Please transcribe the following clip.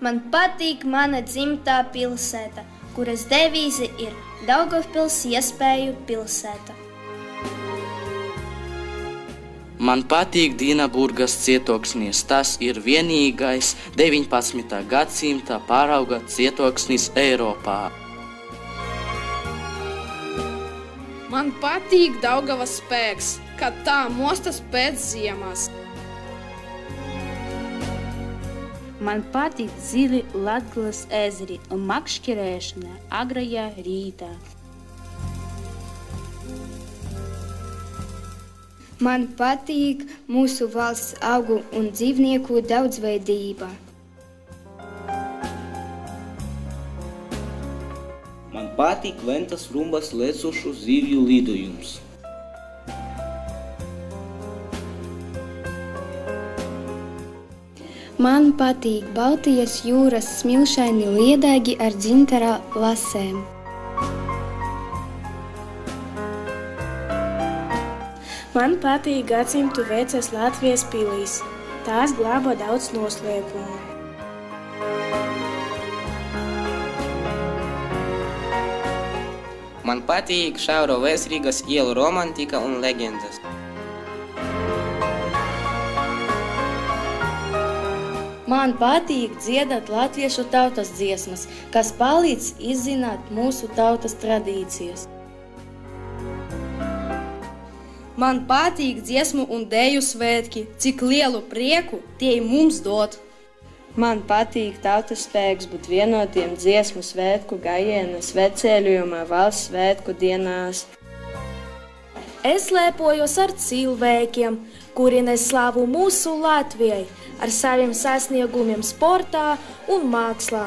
Man patīk mana dzimtā pilsēta, kuras devīze ir Daugavpils iespēju pilsēta. Man patīk Dīnaburgas cietoksnis. Tas ir vienīgais 19. gadsimta parauga cietoksnis Eiropā. Man patīk Daugavas spēks, kad tā mostas pēc ziemas. Man patīk zili Latgales ezeri un makšķerēšana agrajā rītā. Man patīk mūsu valsts augu un dzīvnieku daudzveidība. Man patīk Ventas rumbas lecošu zivju lidojums. Man patīk Baltijas jūras smilšaini liedāgi ar dzintara lasēm. Man patīk gadsimtu vecas Latvijas pilīs. Tās glāba daudz noslēpumu. Man patīk Šauro Vēsrīgas ielu romantika un leģendas. Man patīk dziedāt latviešu tautas dziesmas, kas palīdz izzināt mūsu tautas tradīcijas. Man patīk dziesmu un deju svētki, cik lielu prieku tie mums dod. Man patīk tautas spēks būt vienotiem dziesmu svētku gājiena svētceļojumā valsts svētku dienās. Es lepojos ar cilvēkiem, kuri nes slavu mūsu Latvijai ar saviem sasniegumiem sportā un mākslā.